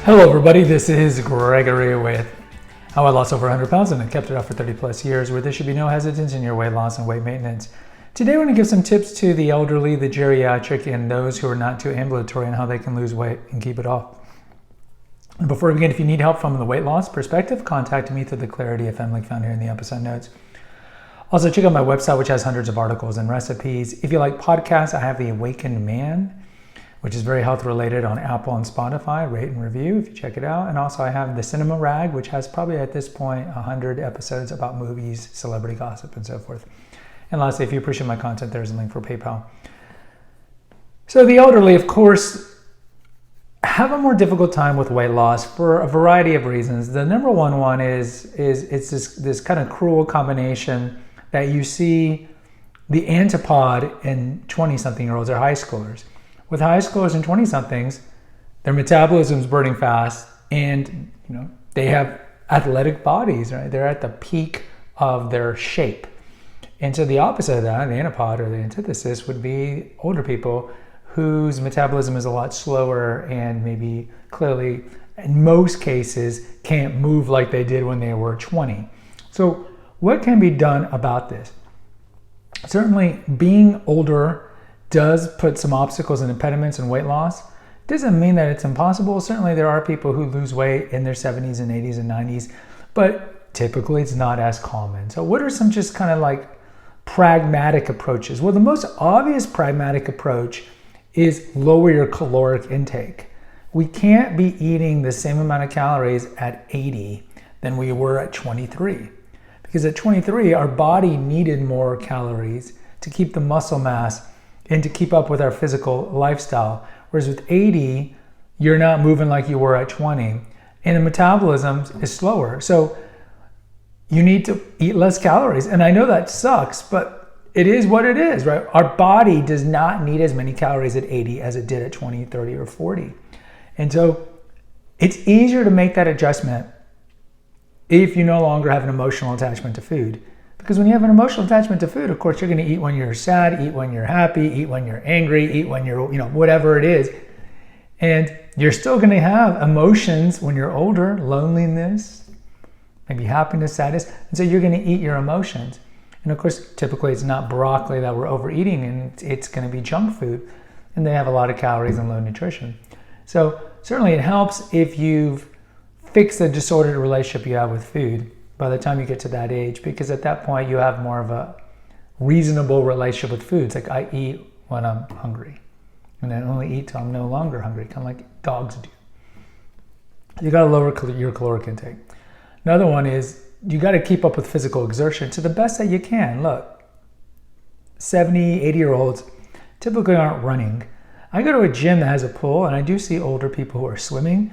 Hello everybody, this is Gregory with How I Lost Over 100 Pounds and I Kept It Off for 30 plus years, where there should be no hesitance in your weight loss and weight maintenance. Today we're going to give some tips to the elderly, the geriatric, and those who are not too ambulatory on how they can lose weight and keep it off. And before we begin, if you need help from the weight loss perspective, contact me through the Clarity FM link found here in the episode notes. Also, check out my website, which has hundreds of articles and recipes. If you like podcasts, I have The Awakened Man, which is very health related, on Apple and Spotify. Rate and review if you check it out. And also I have The Cinema Rag, which has probably at this point 100 episodes about movies, celebrity gossip, and so forth. And lastly, if you appreciate my content, there's a link for PayPal. So the elderly, of course, have a more difficult time with weight loss for a variety of reasons. The number one is it's this kind of cruel combination that you see the antipod in 20-something-year-olds or high schoolers. With high schoolers and 20-somethings, their metabolism's burning fast, and they have athletic bodies, right? They're at the peak of their shape. And so the opposite of that, the antipod or the antithesis, would be older people whose metabolism is a lot slower and maybe clearly, in most cases, can't move like they did when they were 20. So what can be done about this? Certainly, being older does put some obstacles and impediments in weight loss. Doesn't mean that it's impossible. Certainly there are people who lose weight in their 70s and 80s and 90s, but typically it's not as common. So what are some just kind of like pragmatic approaches? Well, the most obvious pragmatic approach is lower your caloric intake. We can't be eating the same amount of calories at 80 than we were at 23. Because at 23, our body needed more calories to keep the muscle mass and to keep up with our physical lifestyle. Whereas with 80, you're not moving like you were at 20, and the metabolism is slower. So you need to eat less calories. And I know that sucks, but it is what it is, right? Our body does not need as many calories at 80 as it did at 20, 30, or 40. And so it's easier to make that adjustment if you no longer have an emotional attachment to food. Because when you have an emotional attachment to food, of course, you're going to eat when you're sad, eat when you're happy, eat when you're angry, eat when you're, whatever it is. And you're still going to have emotions when you're older, loneliness, maybe happiness, sadness. And so you're going to eat your emotions. And of course, typically it's not broccoli that we're overeating, and it's going to be junk food. And they have a lot of calories and low nutrition. So certainly it helps if you've fixed the disordered relationship you have with food by the time you get to that age, because at that point you have more of a reasonable relationship with food. It's like I eat when I'm hungry, and I only eat till I'm no longer hungry, kind of like dogs do. You got to lower your caloric intake. Another one is you got to keep up with physical exertion to the best that you can. Look, 70, 80-year-olds typically aren't running. I go to a gym that has a pool, and I do see older people who are swimming,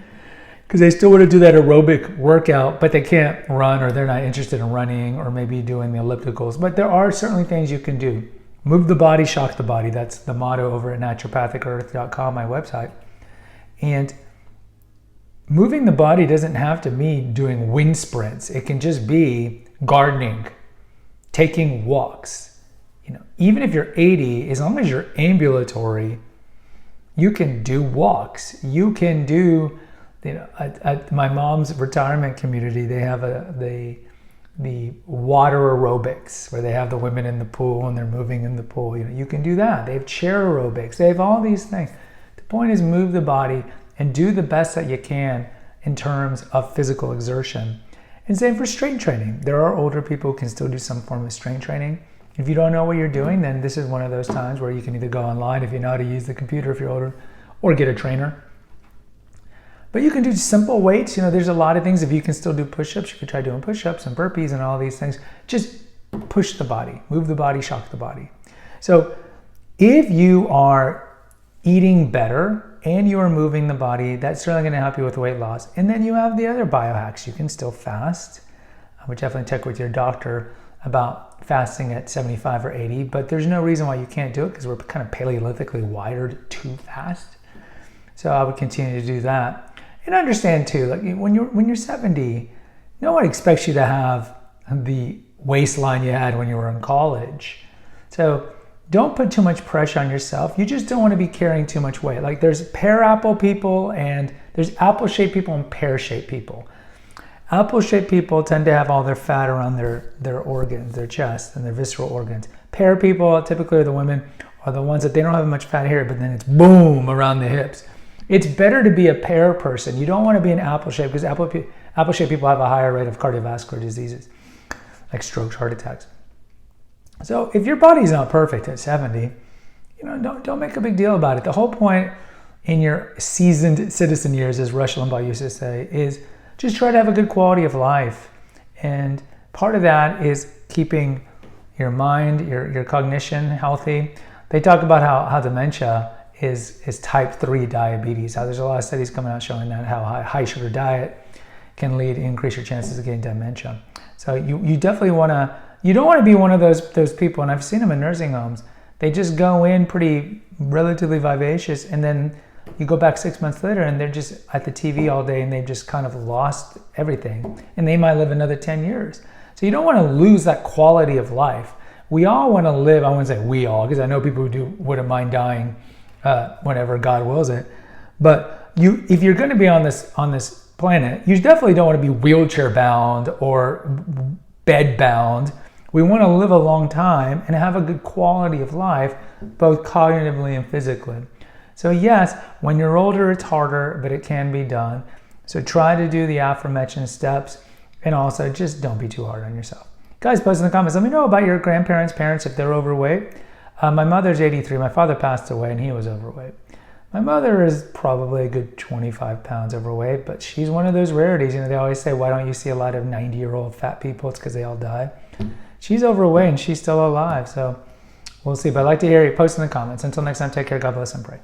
because they still want to do that aerobic workout, but they can't run, or they're not interested in running, or maybe doing the ellipticals. But there are certainly things you can do. Move the body, shock the body. That's the motto over at naturopathicearth.com, my website. And moving the body doesn't have to mean doing wind sprints. It can just be gardening, taking walks. Even if you're 80, as long as you're ambulatory, you can do walks. You can do, at my mom's retirement community, they have the water aerobics, where they have the women in the pool and they're moving in the pool. You can do that. They have chair aerobics. They have all these things. The point is, move the body and do the best that you can in terms of physical exertion. And same for strength training. There are older people who can still do some form of strength training. If you don't know what you're doing, then this is one of those times where you can either go online if you know how to use the computer if you're older, or get a trainer. But you can do simple weights. There's a lot of things. If you can still do push-ups, you could try doing push-ups and burpees and all these things. Just push the body, move the body, shock the body. So if you are eating better and you are moving the body, that's certainly going to help you with weight loss. And then you have the other biohacks. You can still fast. I would definitely check with your doctor about fasting at 75 or 80, but there's no reason why you can't do it, because we're kind of paleolithically wired to fast. So I would continue to do that. And understand too, like when you're 70, no one expects you to have the waistline you had when you were in college. So don't put too much pressure on yourself. You just don't want to be carrying too much weight. Like there's pear apple people and there's apple shaped people and pear shaped people. Apple shaped people tend to have all their fat around their organs, their chest and their visceral organs. Pear people, typically the women, are the ones that they don't have much fat here, but then it's boom around the hips. It's better to be a pear person. You don't want to be an apple shape because apple shaped people have a higher rate of cardiovascular diseases like strokes, heart attacks. So if your body's not perfect at 70, don't make a big deal about it. The whole point in your seasoned citizen years, as Rush Limbaugh used to say, is just try to have a good quality of life. And part of that is keeping your mind, your cognition healthy. They talk about how dementia is type 3 diabetes. How there's a lot of studies coming out showing that how high sugar diet can increase your chances of getting dementia. So you definitely you don't want to be one of those people, and I've seen them in nursing homes. They just go in relatively vivacious, and then you go back 6 months later and they're just at the TV all day and they've just kind of lost everything, and they might live another 10 years. So you don't want to lose that quality of life. We all want to live, I wouldn't say we all, because I know people who wouldn't mind dying whenever God wills it. But if you're going to be on this planet, you definitely don't want to be wheelchair bound or bed bound. We want to live a long time and have a good quality of life, both cognitively and physically. So yes, when you're older, it's harder, but it can be done. So try to do the aforementioned steps, and also just don't be too hard on yourself. Guys, post in the comments. Let me know about your grandparents, parents, if they're overweight. My mother's 83. My father passed away and he was overweight. My mother is probably a good 25 pounds overweight, but she's one of those rarities. They always say, why don't you see a lot of 90-year-old fat people? It's because they all die. She's overweight and she's still alive. So we'll see. But I'd like to hear you. Post in the comments. Until next time, take care. God bless and pray.